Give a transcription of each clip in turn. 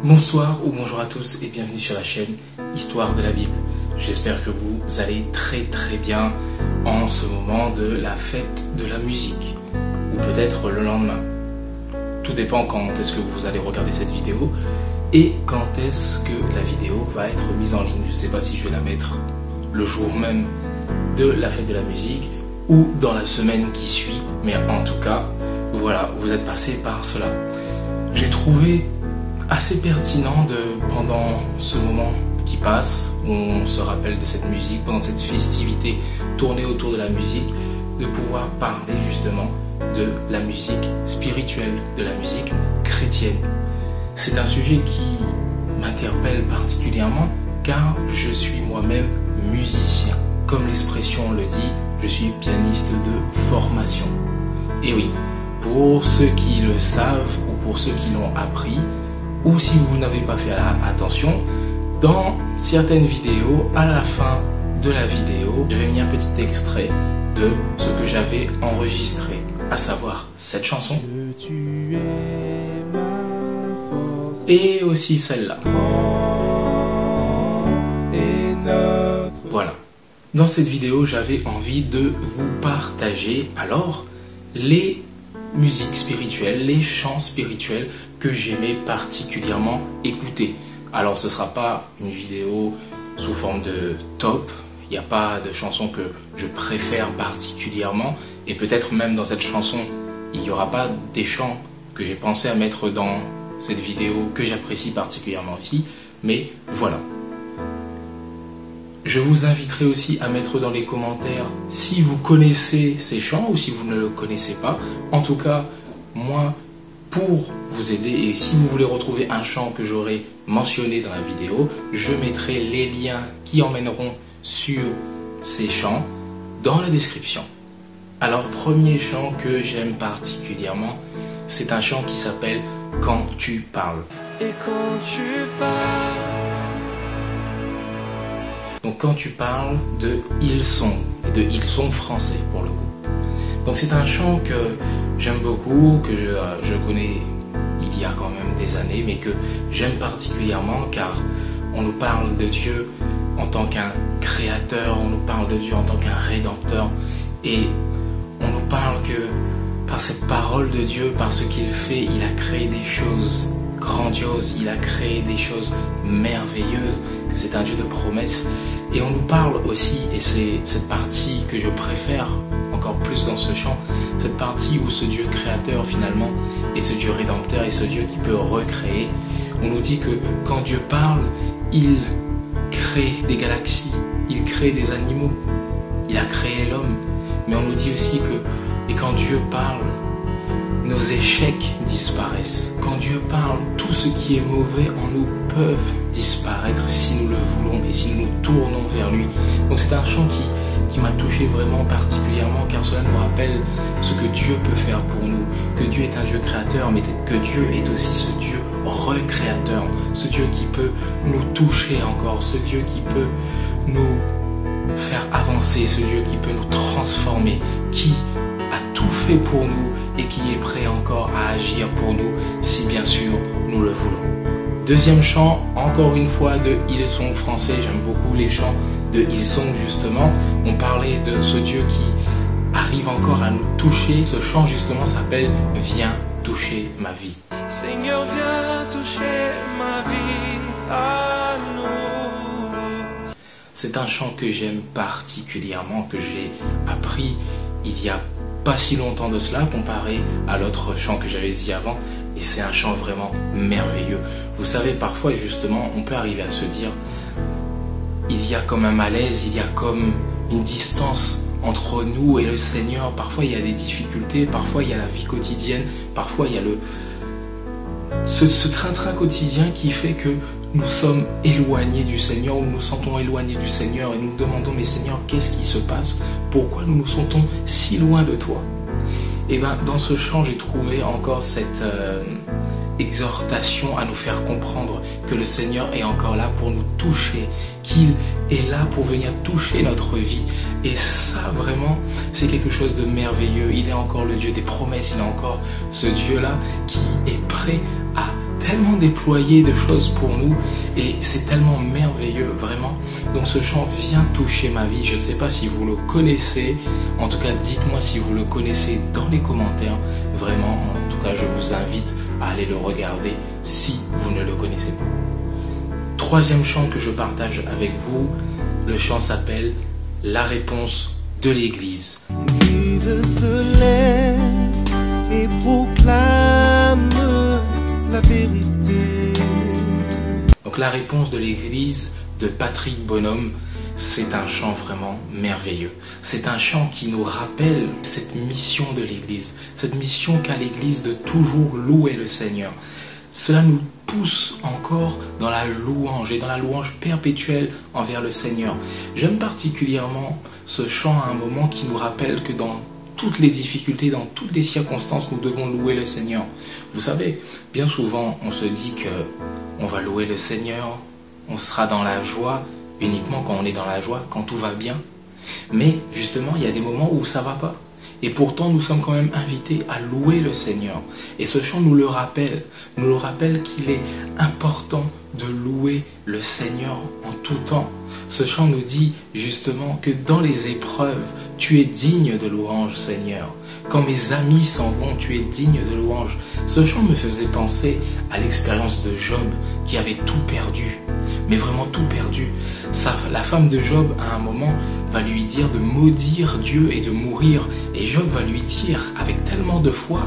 Bonsoir ou bonjour à tous et bienvenue sur la chaîne Histoire de la Bible. J'espère que vous allez très bien en ce moment de la fête de la musique ou peut-être le lendemain. Tout dépend quand est-ce que vous allez regarder cette vidéo et quand est-ce que la vidéo va être mise en ligne. Je ne sais pas si je vais la mettre le jour même de la fête de la musique ou dans la semaine qui suit, mais en tout cas, voilà, vous êtes passé par cela. J'ai trouvé assez pertinent pendant ce moment qui passe, où on se rappelle de cette musique, pendant cette festivité tournée autour de la musique, de pouvoir parler justement de la musique spirituelle, de la musique chrétienne. C'est un sujet qui m'interpelle particulièrement car je suis moi-même musicien. Comme l'expression le dit, je suis pianiste de formation. Et oui, pour ceux qui le savent ou pour ceux qui l'ont appris, ou si vous n'avez pas fait attention, dans certaines vidéos, à la fin de la vidéo, j'avais mis un petit extrait de ce que j'avais enregistré, à savoir cette chanson et aussi celle-là. Voilà. Dans cette vidéo, j'avais envie de vous partager alors les musiques spirituelles, les chants spirituels que j'aimais particulièrement écouter. Alors ce ne sera pas une vidéo sous forme de top, il n'y a pas de chanson que je préfère particulièrement et peut-être même dans cette chanson il n'y aura pas des chants que j'ai pensé à mettre dans cette vidéo que j'apprécie particulièrement aussi, mais voilà. Je vous inviterai aussi à mettre dans les commentaires si vous connaissez ces chants ou si vous ne le connaissez pas. En tout cas, moi, pour vous aider et si vous voulez retrouver un chant que j'aurai mentionné dans la vidéo, je mettrai les liens qui emmèneront sur ces chants dans la description. Alors, premier chant que j'aime particulièrement, c'est un chant qui s'appelle « Quand tu parles ». Et quand tu parles. Donc quand tu parles de Hillsong, et de Hillsong français pour le coup. Donc c'est un chant que j'aime beaucoup, que je connais il y a quand même des années, mais que j'aime particulièrement car on nous parle de Dieu en tant qu'un créateur, on nous parle de Dieu en tant qu'un rédempteur, et on nous parle que par cette parole de Dieu, par ce qu'il fait, il a créé des choses grandioses, il a créé des choses merveilleuses, que c'est un Dieu de promesses. Et on nous parle aussi, et c'est cette partie que je préfère encore plus dans ce chant, cette partie où ce Dieu créateur finalement est ce Dieu rédempteur et ce Dieu qui peut recréer. On nous dit que quand Dieu parle, il crée des galaxies, il crée des animaux, il a créé l'homme. Mais on nous dit aussi que, et quand Dieu parle, nos échecs disparaissent. Quand Dieu parle, tout ce qui est mauvais en nous peut disparaître si nous le voulons et si nous nous tournons vers lui. Donc c'est un chant qui m'a touché vraiment particulièrement car cela nous rappelle ce que Dieu peut faire pour nous, que Dieu est un Dieu créateur, mais que Dieu est aussi ce Dieu recréateur, ce Dieu qui peut nous toucher encore, ce Dieu qui peut nous faire avancer, ce Dieu qui peut nous transformer, qui a tout fait pour nous et qui est prêt encore à agir pour nous si bien sûr nous le voulons. Deuxième chant, encore une fois de Hillsong français, j'aime beaucoup les chants de Hillsong justement. On parlait de ce Dieu qui arrive encore à nous toucher. Ce chant justement s'appelle « Viens toucher ma vie ». Seigneur, viens toucher ma vie à nous. C'est un chant que j'aime particulièrement, que j'ai appris il y a pas si longtemps de cela comparé à l'autre chant que j'avais dit avant, et c'est un chant vraiment merveilleux. Vous savez, parfois justement on peut arriver à se dire il y a comme un malaise, il y a comme une distance entre nous et le Seigneur. Parfois il y a des difficultés, parfois il y a la vie quotidienne, parfois il y a ce train-train quotidien qui fait que nous sommes éloignés du Seigneur, ou nous nous sentons éloignés du Seigneur et nous nous demandons mais Seigneur, qu'est-ce qui se passe? Pourquoi nous nous sentons si loin de toi? Et bien dans ce chant j'ai trouvé encore cette exhortation à nous faire comprendre que le Seigneur est encore là pour nous toucher, qu'il est là pour venir toucher notre vie. Et ça vraiment c'est quelque chose de merveilleux. Il est encore le Dieu des promesses, il est encore ce Dieu là qui est prêt à tellement déployé de choses pour nous et c'est tellement merveilleux, vraiment. Donc ce chant vient toucher ma vie. Je ne sais pas si vous le connaissez. En tout cas, dites-moi si vous le connaissez dans les commentaires. Vraiment, en tout cas, je vous invite à aller le regarder si vous ne le connaissez pas. Troisième chant que je partage avec vous, le chant s'appelle « La réponse de l'Église ». L'Église se lève et proclame la vérité. Donc la réponse de l'Église de Patrick Bonhomme, c'est un chant vraiment merveilleux. C'est un chant qui nous rappelle cette mission de l'Église, cette mission qu'a l'Église de toujours louer le Seigneur. Cela nous pousse encore dans la louange et dans la louange perpétuelle envers le Seigneur. J'aime particulièrement ce chant à un moment qui nous rappelle que dans toutes les difficultés, dans toutes les circonstances, nous devons louer le Seigneur. Vous savez, bien souvent, on se dit que on va louer le Seigneur, on sera dans la joie uniquement quand on est dans la joie, quand tout va bien. Mais justement, il y a des moments où ça va pas. Et pourtant, nous sommes quand même invités à louer le Seigneur. Et ce chant nous le rappelle qu'il est important de louer le Seigneur en tout temps. Ce chant nous dit justement que dans les épreuves, tu es digne de louange, Seigneur. Quand mes amis s'en vont, tu es digne de louange. Ce chant me faisait penser à l'expérience de Job qui avait tout perdu, mais vraiment tout perdu. La femme de Job, à un moment, va lui dire de maudire Dieu et de mourir. Et Job va lui dire, avec tellement de foi,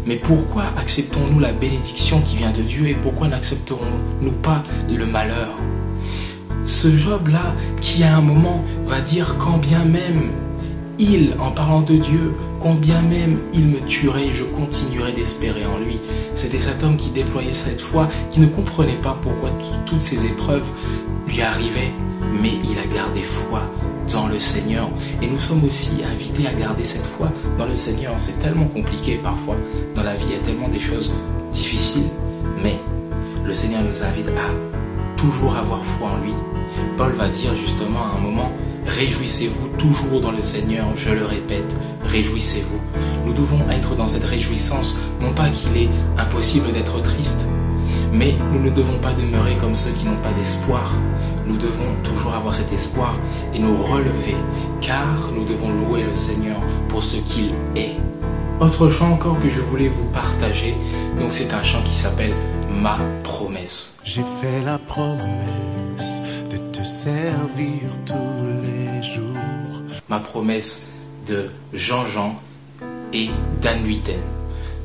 mais pourquoi acceptons-nous la bénédiction qui vient de Dieu et pourquoi n'accepterons-nous pas le malheur? Ce Job-là, qui à un moment va dire quand bien même en parlant de Dieu, quand bien même il me tuerait, je continuerai d'espérer en lui. C'était cet homme qui déployait cette foi, qui ne comprenait pas pourquoi toutes ces épreuves lui arrivaient, mais il a gardé foi dans le Seigneur. Et nous sommes aussi invités à garder cette foi dans le Seigneur. C'est tellement compliqué parfois dans la vie, il y a tellement des choses difficiles, mais le Seigneur nous invite à toujours avoir foi en lui. Paul va dire justement à un moment, réjouissez-vous toujours dans le Seigneur, je le répète, réjouissez-vous. Nous devons être dans cette réjouissance, non pas qu'il est impossible d'être triste, mais nous ne devons pas demeurer comme ceux qui n'ont pas d'espoir. Nous devons toujours avoir cet espoir et nous relever, car nous devons louer le Seigneur pour ce qu'il est. Autre chant encore que je voulais vous partager, donc c'est un chant qui s'appelle « Ma promesse ». J'ai fait la promesse de te servir tous les jours. Ma promesse de Jean-Jean et Dan Luiten.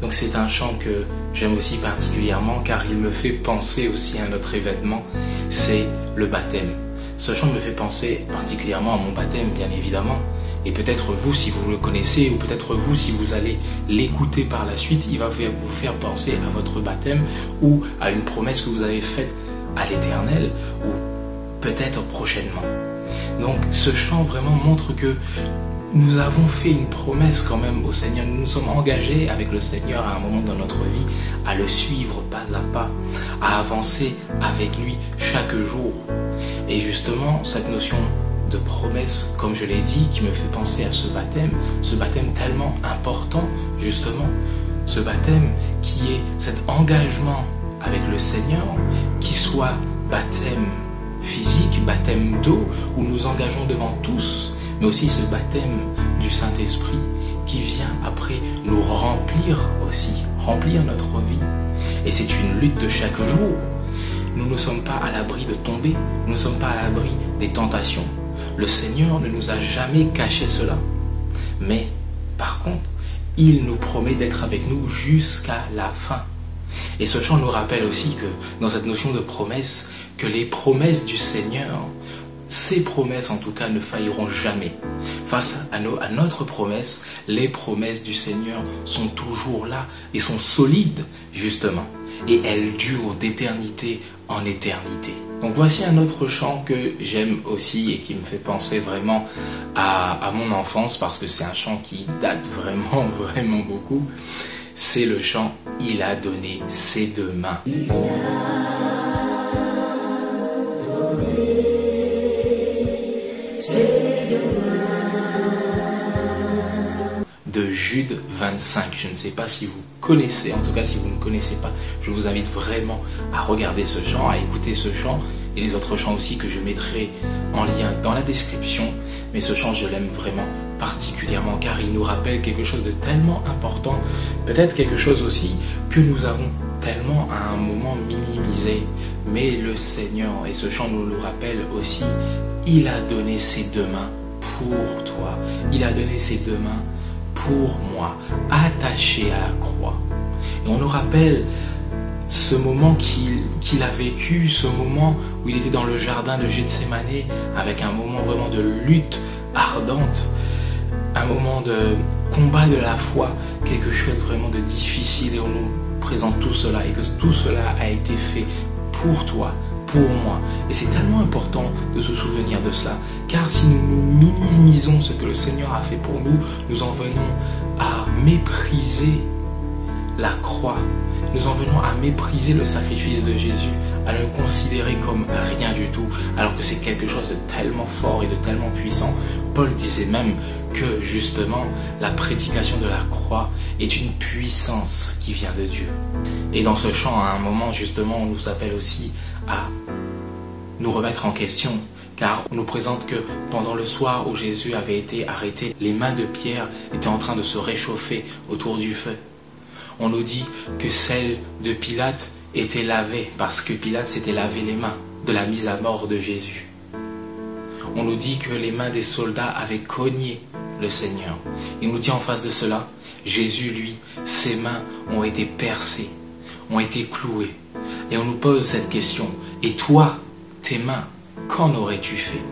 Donc c'est un chant que j'aime aussi particulièrement car il me fait penser aussi à un autre événement, c'est le baptême. Ce chant me fait penser particulièrement à mon baptême, bien évidemment. Et peut-être vous, si vous le connaissez, ou peut-être vous, si vous allez l'écouter par la suite, il va vous faire penser à votre baptême ou à une promesse que vous avez faite à l'Éternel, ou peut-être prochainement. Donc ce chant vraiment montre que nous avons fait une promesse quand même au Seigneur. Nous nous sommes engagés avec le Seigneur à un moment dans notre vie à le suivre pas à pas, à avancer avec lui chaque jour. Et justement, cette notion de promesse, comme je l'ai dit, qui me fait penser à ce baptême tellement important, justement, ce baptême qui est cet engagement avec le Seigneur, qui soit baptême physique, baptême d'eau, où nous engageons devant tous, mais aussi ce baptême du Saint-Esprit qui vient après nous remplir aussi, remplir notre vie. Et c'est une lutte de chaque jour. Nous ne sommes pas à l'abri de tomber, nous ne sommes pas à l'abri des tentations. Le Seigneur ne nous a jamais caché cela. Mais, par contre, il nous promet d'être avec nous jusqu'à la fin. Et ce chant nous rappelle aussi que, dans cette notion de promesse, que les promesses du Seigneur, ces promesses en tout cas, ne failliront jamais. Face à notre promesse, les promesses du Seigneur sont toujours là et sont solides, justement. Et elles durent d'éternité en éternité. Donc voici un autre chant que j'aime aussi et qui me fait penser vraiment à mon enfance, parce que c'est un chant qui date vraiment, vraiment beaucoup. C'est le chant « Il a donné ses deux mains ». De Jude 25. Je ne sais pas si vous connaissez, en tout cas si vous ne connaissez pas, je vous invite vraiment à regarder ce chant, à écouter ce chant et les autres chants aussi que je mettrai en lien dans la description. Mais ce chant, je l'aime vraiment particulièrement car il nous rappelle quelque chose de tellement important, peut-être quelque chose aussi que nous avons tellement à un moment minimisé. Mais le Seigneur, et ce chant nous le rappelle aussi, il a donné ses deux mains pour toi. Il a donné ses deux mains pour moi, attaché à la croix. Et on nous rappelle ce moment qu'il a vécu, ce moment où il était dans le jardin de Gethsémane, avec un moment vraiment de lutte ardente, un moment de combat de la foi, quelque chose vraiment de difficile, et on nous présente tout cela, et que tout cela a été fait pour toi, pour moi. Et c'est tellement important de se souvenir de cela, car si nous minimisons ce que le Seigneur a fait pour nous, nous en venons à mépriser la croix, nous en venons à mépriser le sacrifice de Jésus, à le considérer comme rien du tout, alors que c'est quelque chose de tellement fort et de tellement puissant. Paul disait même que justement la prédication de la croix est une puissance qui vient de Dieu. Et dans ce chant, à un moment justement, on nous appelle aussi à nous remettre en question, car on nous présente que pendant le soir où Jésus avait été arrêté, les mains de Pierre étaient en train de se réchauffer autour du feu. On nous dit que celles de Pilate étaient lavées parce que Pilate s'était lavé les mains de la mise à mort de Jésus. On nous dit que les mains des soldats avaient cogné le Seigneur. Il nous dit en face de cela, Jésus, lui, ses mains ont été percées, ont été clouées. Et on nous pose cette question, et toi, tes mains, qu'en aurais-tu fait?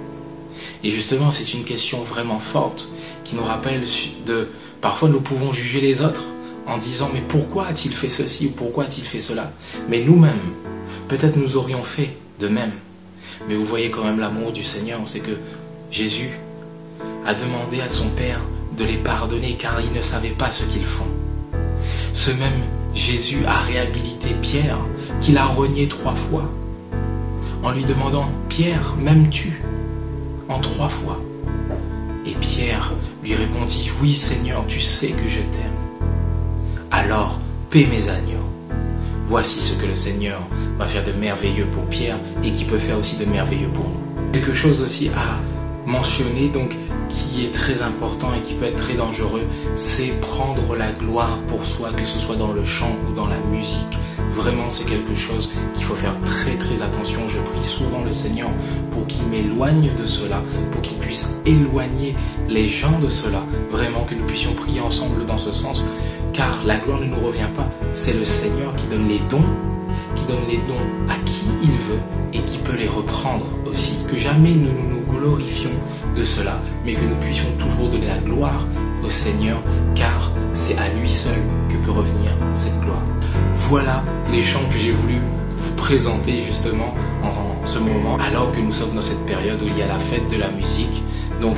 Et justement, c'est une question vraiment forte qui nous rappelle de, parfois nous pouvons juger les autres en disant mais pourquoi a-t-il fait ceci ou pourquoi a-t-il fait cela? Mais nous-mêmes, peut-être nous aurions fait de même. Mais vous voyez quand même l'amour du Seigneur, c'est que Jésus a demandé à son Père de les pardonner car ils ne savaient pas ce qu'ils font. Ce même Jésus a réhabilité Pierre qu'il a renié 3 fois en lui demandant « Pierre, m'aimes-tu » en 3 fois. Et Pierre lui répondit « Oui Seigneur, tu sais que je t'aime. Alors, paie mes agneaux. » Voici ce que le Seigneur va faire de merveilleux pour Pierre et qui peut faire aussi de merveilleux pour nous. Quelque chose aussi à mentionner, donc, qui est très important et qui peut être très dangereux, c'est prendre la gloire pour soi, que ce soit dans le chant ou dans la musique. Vraiment, c'est quelque chose qu'il faut faire très très attention. Je prie souvent le Seigneur pour qu'il m'éloigne de cela, pour qu'il puisse éloigner les gens de cela. Vraiment que nous puissions prier ensemble dans ce sens, car la gloire ne nous revient pas. C'est le Seigneur qui donne les dons à qui il veut et qui peut les reprendre aussi. Que jamais nous nous glorifions de cela, mais que nous puissions toujours donner la gloire au Seigneur, car c'est à lui seul que peut revenir cette gloire. Voilà les chants que j'ai voulu vous présenter justement en ce moment, alors que nous sommes dans cette période où il y a la fête de la musique. Donc,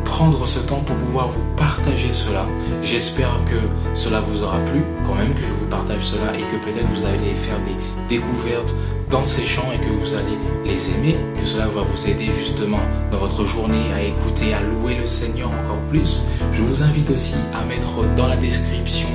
prendre ce temps pour pouvoir vous partager cela. J'espère que cela vous aura plu, quand même que je vous partage cela et que peut-être vous allez faire des découvertes dans ces chants et que vous allez les aimer, que cela va vous aider justement dans votre journée à écouter, à louer le Seigneur encore plus. Je vous invite aussi à mettre dans la description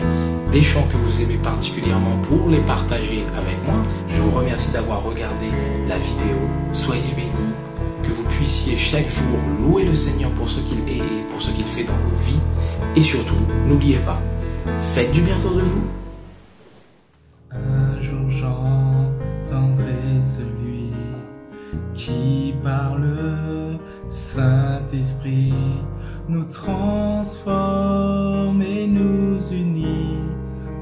des chants que vous aimez particulièrement pour les partager avec moi. Je vous remercie d'avoir regardé la vidéo. Soyez bénis, que vous puissiez chaque jour louer le Seigneur pour ce qu'il est et pour ce qu'il fait dans vos vies. Et surtout, n'oubliez pas, faites du bien autour de vous. Un jour j'entendrai celui qui par le Saint-Esprit nous transforme et nous unit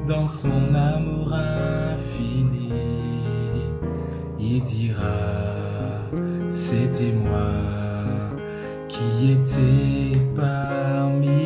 dans son amour infini. Il dira, c'était moi qui étais parmi